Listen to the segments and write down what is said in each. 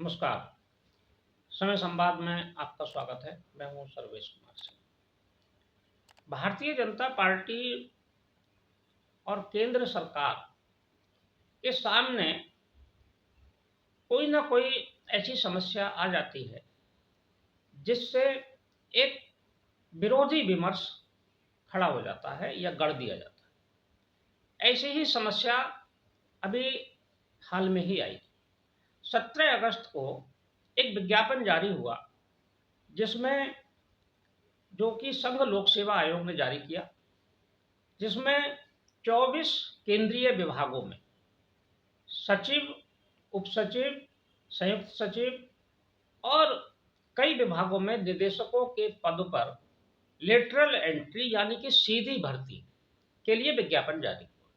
नमस्कार। समय संवाद में आपका स्वागत है। मैं हूं सर्वेश कुमार सिंह। भारतीय जनता पार्टी और केंद्र सरकार के सामने कोई ना कोई ऐसी समस्या आ जाती है जिससे एक विरोधी विमर्श खड़ा हो जाता है या गढ़ दिया जाता है। ऐसी ही समस्या अभी हाल में ही आई। 17 अगस्त को एक विज्ञापन जारी हुआ जिसमें जो कि संघ लोक सेवा आयोग ने जारी किया, जिसमें 24 केंद्रीय विभागों में सचिव, उपसचिव, संयुक्त सचिव और कई विभागों में निदेशकों के पद पर लेटरल एंट्री यानी कि सीधी भर्ती के लिए विज्ञापन जारी हुआ।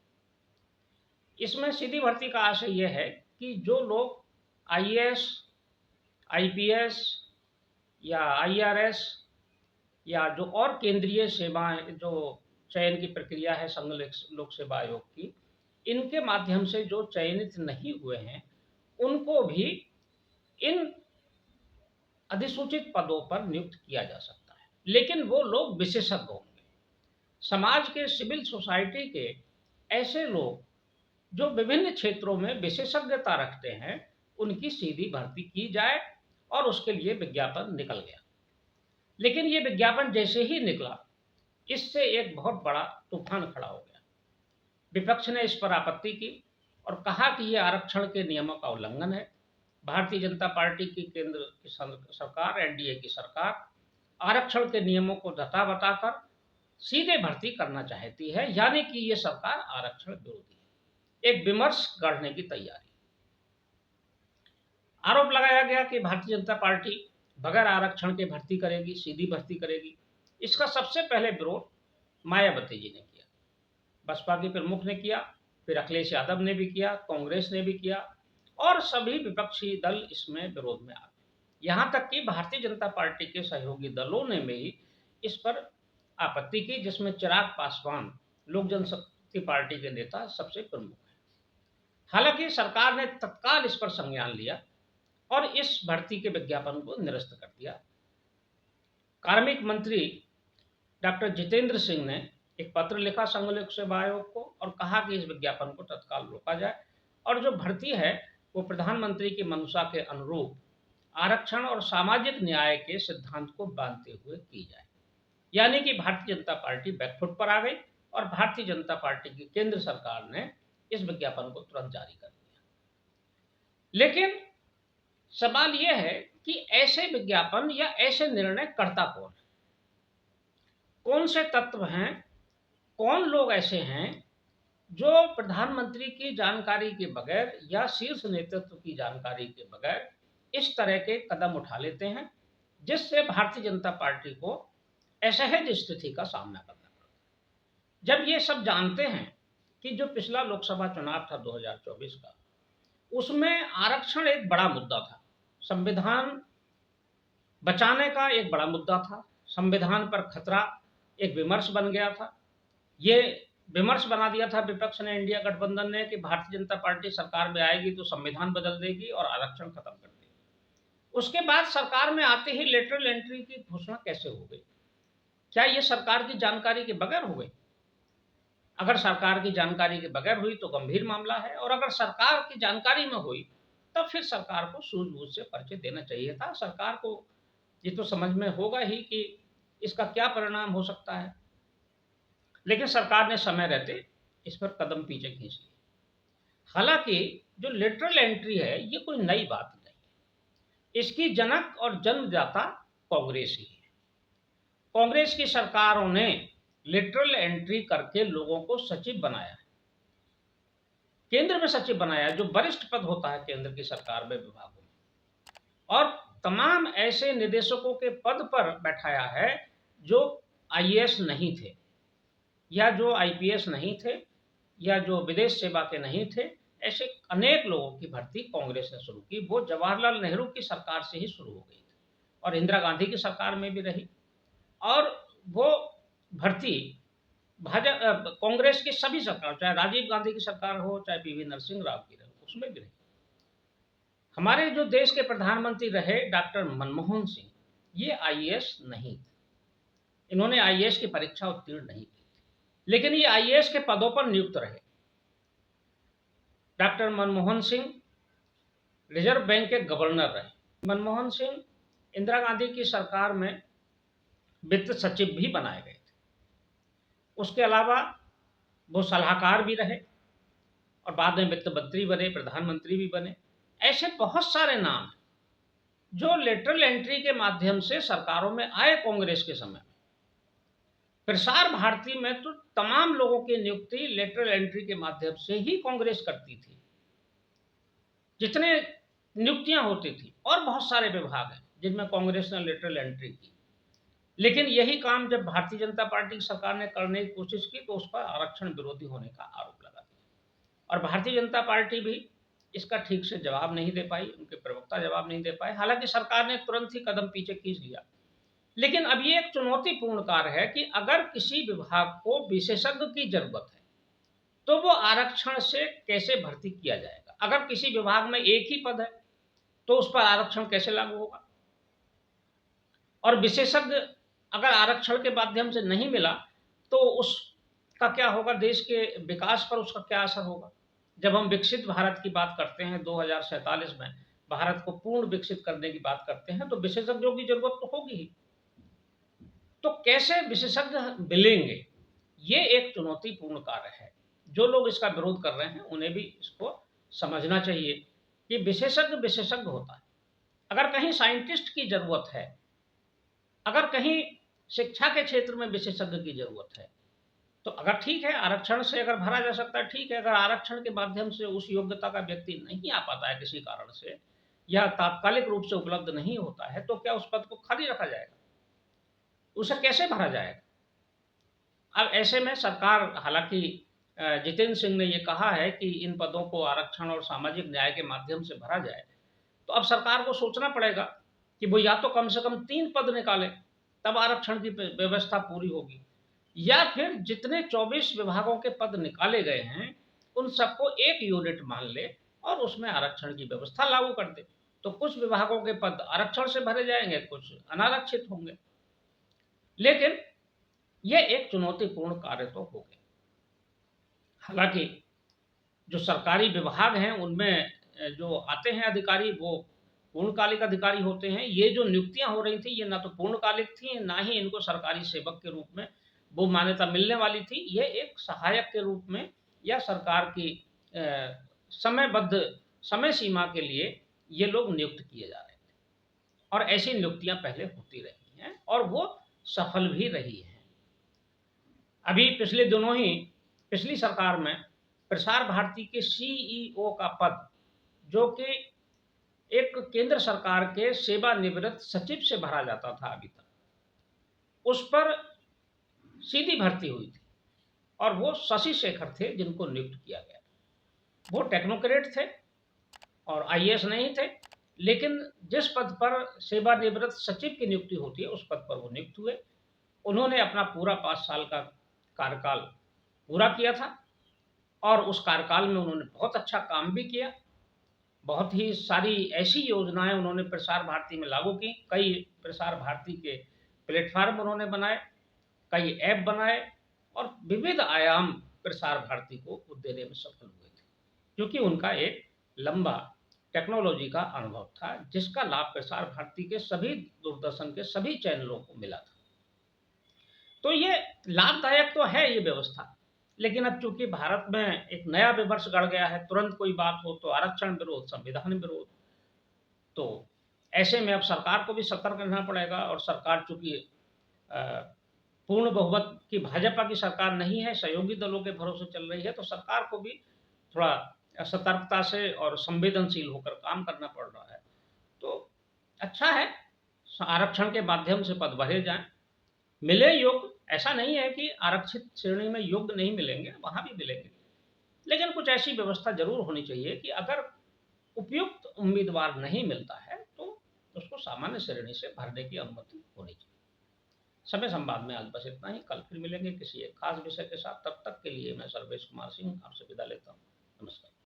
इसमें सीधी भर्ती का आशय यह है कि जो लोग आईएएस, आईपीएस या आईआरएस या जो और केंद्रीय सेवाएं जो चयन की प्रक्रिया है संघ लोक सेवा आयोग की, इनके माध्यम से जो चयनित नहीं हुए हैं उनको भी इन अधिसूचित पदों पर नियुक्त किया जा सकता है, लेकिन वो लोग विशेषज्ञ होंगे। समाज के, सिविल सोसाइटी के ऐसे लोग जो विभिन्न क्षेत्रों में विशेषज्ञता रखते हैं, उनकी सीधी भर्ती की जाए और उसके लिए विज्ञापन निकल गया। लेकिन ये विज्ञापन जैसे ही निकला, इससे एक बहुत बड़ा तूफान खड़ा हो गया। विपक्ष ने इस पर आपत्ति की और कहा कि यह आरक्षण के नियमों का उल्लंघन है। भारतीय जनता पार्टी की केंद्र की सरकार, एनडीए की सरकार आरक्षण के नियमों को धता बताकर सीधे भर्ती करना चाहती है, यानी कि ये सरकार आरक्षण विरोधी है। एक विमर्श गढ़ने की तैयारी। आरोप लगाया गया कि भारतीय जनता पार्टी बगैर आरक्षण के भर्ती करेगी, सीधी भर्ती करेगी। इसका सबसे पहले विरोध मायावती जी ने किया, बसपा के प्रमुख ने किया, फिर अखिलेश यादव ने भी किया, कांग्रेस ने भी किया और सभी विपक्षी दल इसमें विरोध में आ गए। यहां तक कि भारतीय जनता पार्टी के सहयोगी दलों ने भी इस पर आपत्ति की, जिसमें चिराग पासवान, लोक जनशक्ति पार्टी के नेता, सबसे प्रमुख है। हालांकि सरकार ने तत्काल इस पर संज्ञान लिया और इस भर्ती के विज्ञापन को निरस्त कर दिया। कार्मिक मंत्री डॉक्टर जितेंद्र सिंह ने एक पत्र लिखा संघ लोक सेवा आयोग को और कहा कि इस विज्ञापन को तत्काल रोका जाए और जो भर्ती है वो प्रधानमंत्री की मंशा के अनुरूप आरक्षण और सामाजिक न्याय के सिद्धांत को बांधते हुए की जाए। यानी कि भारतीय जनता पार्टी बैकफुट पर आ गई और भारतीय जनता पार्टी की केंद्र सरकार ने इस विज्ञापन को तुरंत जारी कर दिया। लेकिन सवाल यह है कि ऐसे विज्ञापन या ऐसे निर्णय करता कौन है? कौन से तत्व हैं, कौन लोग ऐसे हैं जो प्रधानमंत्री की जानकारी के बगैर या शीर्ष नेतृत्व की जानकारी के बगैर इस तरह के कदम उठा लेते हैं, जिससे भारतीय जनता पार्टी को असहज स्थिति का सामना करना पड़ता है। जब ये सब जानते हैं कि जो पिछला लोकसभा चुनाव था 2024 का, उसमें आरक्षण एक बड़ा मुद्दा था, संविधान बचाने का एक बड़ा मुद्दा था, संविधान पर खतरा एक विमर्श बन गया था। ये विमर्श बना दिया था विपक्ष ने, इंडिया गठबंधन ने, कि भारतीय जनता पार्टी सरकार में आएगी तो संविधान बदल देगी और आरक्षण खत्म कर देगी। उसके बाद सरकार में आते ही लेटरल एंट्री की घोषणा कैसे हो गई? क्या ये सरकार की जानकारी के बगैर हो गई? अगर सरकार की जानकारी के बगैर हुई तो गंभीर मामला है, और अगर सरकार की जानकारी में हुई तब फिर सरकार को सूझबूझ से पर्चे देना चाहिए था। सरकार को ये तो समझ में होगा ही कि इसका क्या परिणाम हो सकता है, लेकिन सरकार ने समय रहते इस पर कदम पीछे खींच लिए। हालांकि जो लेटरल एंट्री है ये कोई नई बात नहीं है, इसकी जनक और जन्मदाता कांग्रेस ही है। कांग्रेस की सरकारों ने लेटरल एंट्री करके लोगों को सचिव बनाया, केंद्र में सचिव बनाया, जो वरिष्ठ पद होता है केंद्र की सरकार में विभागों में, और तमाम ऐसे निदेशकों के पद पर बैठाया है जो आईएएस नहीं थे या जो आईपीएस नहीं थे या जो विदेश सेवा के नहीं थे। ऐसे अनेक लोगों की भर्ती कांग्रेस ने शुरू की। वो जवाहरलाल नेहरू की सरकार से ही शुरू हो गई थी और इंदिरा गांधी की सरकार में भी रही, और वो भर्ती भाजपा कांग्रेस की सभी सरकार, चाहे राजीव गांधी की सरकार हो चाहे पीवी नरसिंह राव की रहे, उसमें भी रही। हमारे जो देश के प्रधानमंत्री रहे डॉक्टर मनमोहन सिंह, ये आईएएस नहीं थे, इन्होंने आईएएस की परीक्षा उत्तीर्ण नहीं की, लेकिन ये आईएएस के पदों पर नियुक्त रहे। Doctor Manmohan Singh reserve bank के गवर्नर रहे। मनमोहन सिंह इंदिरा गांधी की सरकार में वित्त सचिव भी बनाए गए थे। उसके अलावा वो सलाहकार भी रहे और बाद में वित्त मंत्री बने, प्रधानमंत्री भी बने। ऐसे बहुत सारे नाम हैं जो लेटरल एंट्री के माध्यम से सरकारों में आए कांग्रेस के समय में। प्रसार भारती में तो तमाम लोगों की नियुक्ति लेटरल एंट्री के माध्यम से ही कांग्रेस करती थी। जितने नियुक्तियां होती थी और बहुत सारे विभाग हैं जिनमें कांग्रेस ने लेटरल एंट्री की, लेकिन यही काम जब भारतीय जनता पार्टी की सरकार ने करने की कोशिश की तो उस पर आरक्षण विरोधी होने का आरोप लगा दिया और भारतीय जनता पार्टी भी इसका ठीक से जवाब नहीं दे पाई, उनके प्रवक्ता जवाब नहीं दे पाए। हालांकि सरकार ने तुरंत ही कदम पीछे खींच लिया, लेकिन अब ये एक चुनौतीपूर्ण कार्य है कि अगर किसी विभाग को विशेषज्ञ की जरूरत है तो वो आरक्षण से कैसे भर्ती किया जाएगा। अगर किसी विभाग में एक ही पद है तो उस पर आरक्षण कैसे लागू होगा, और विशेषज्ञ अगर आरक्षण के माध्यम से नहीं मिला तो उसका क्या होगा, देश के विकास पर उसका क्या असर होगा। जब हम विकसित भारत की बात करते हैं 2047 में भारत को पूर्ण विकसित करने की बात करते हैं तो विशेषज्ञों की जरूरत तो होगी ही। तो कैसे विशेषज्ञ मिलेंगे, ये एक चुनौतीपूर्ण कार्य है। जो लोग इसका विरोध कर रहे हैं उन्हें भी इसको समझना चाहिए कि विशेषज्ञ विशेषज्ञ होता है। अगर कहीं साइंटिस्ट की जरूरत है, अगर कहीं शिक्षा के क्षेत्र में विशेषज्ञ की जरूरत है तो अगर ठीक है आरक्षण से अगर भरा जा सकता है, ठीक है। अगर आरक्षण के माध्यम से उस योग्यता का व्यक्ति नहीं आ पाता है किसी कारण से या तात्कालिक रूप से उपलब्ध नहीं होता है तो क्या उस पद को खाली रखा जाएगा, उसे कैसे भरा जाएगा। अब ऐसे में सरकार, हालांकि जितेंद्र सिंह ने ये कहा है कि इन पदों को आरक्षण और सामाजिक न्याय के माध्यम से भरा जाए, तो अब सरकार को सोचना पड़ेगा कि वो या तो कम से कम 3 पद निकाले तब आरक्षण की व्यवस्था पूरी होगी, या फिर जितने 24 विभागों के पद निकाले गए हैं उन सबको एक यूनिट मान ले और उसमें आरक्षण की व्यवस्था लागू कर दे। तो कुछ विभागों के पद आरक्षण से भरे जाएंगे, कुछ अनारक्षित होंगे। लेकिन यह एक चुनौतीपूर्ण कार्य तो हो गया। हालांकि जो सरकारी विभाग हैं उनमें जो आते हैं अधिकारी वो पूर्णकालिक अधिकारी होते हैं। ये जो नियुक्तियां हो रही थी ये ना तो पूर्णकालिक थी, ना ही इनको सरकारी सेवक के रूप में वो मान्यता मिलने वाली थी। ये एक सहायक के रूप में या सरकार की समयबद्ध समय सीमा के लिए ये लोग नियुक्त किए जा रहे थे और ऐसी नियुक्तियां पहले होती रही हैं और वो सफल भी रही हैं। अभी पिछले दिनों ही पिछली सरकार में प्रसार भारती के सीईओ का पद, जो कि एक केंद्र सरकार के सेवानिवृत्त सचिव से भरा जाता था अभी तक, उस पर सीधी भर्ती हुई थी और वो शशि शेखर थे जिनको नियुक्त किया गया। वो टेक्नोक्रेट थे और आईएएस नहीं थे, लेकिन जिस पद पर सेवानिवृत्त सचिव की नियुक्ति होती है उस पद पर वो नियुक्त हुए। उन्होंने अपना पूरा 5 साल का कार्यकाल पूरा किया था और उस कार्यकाल में उन्होंने बहुत अच्छा काम भी किया। बहुत ही सारी ऐसी योजनाएं उन्होंने प्रसार भारती में लागू की। कई प्रसार भारती के प्लेटफार्म उन्होंने बनाए, कई ऐप बनाए और विविध आयाम प्रसार भारती को देने में सफल हुए थे, क्योंकि उनका एक लंबा टेक्नोलॉजी का अनुभव था जिसका लाभ प्रसार भारती के सभी दूरदर्शन के सभी चैनलों को मिला था। तो ये लाभदायक तो है ये व्यवस्था, लेकिन अब चूंकि भारत में एक नया विमर्श गढ़ गया है, तुरंत कोई बात हो तो आरक्षण विरोध, संविधान विरोध, तो ऐसे में अब सरकार को भी सतर्क रहना पड़ेगा। और सरकार चूंकि पूर्ण बहुमत की भाजपा की सरकार नहीं है, सहयोगी दलों के भरोसे चल रही है, तो सरकार को भी थोड़ा सतर्कता से और संवेदनशील होकर काम करना पड़ रहा है। तो अच्छा है आरक्षण के माध्यम से पद भरे जाएं, मिले योग्य। ऐसा नहीं है कि आरक्षित श्रेणी में योग्य नहीं मिलेंगे, वहां भी मिलेंगे, लेकिन कुछ ऐसी व्यवस्था जरूर होनी चाहिए कि अगर उपयुक्त उम्मीदवार नहीं मिलता है तो उसको सामान्य श्रेणी से भरने की अनुमति होनी चाहिए। समय संवाद में आज बस इतना ही। कल फिर मिलेंगे किसी एक खास विषय के साथ। तब तक के लिए मैं सर्वेश कुमार सिंह आपसे विदा लेता हूँ। नमस्कार।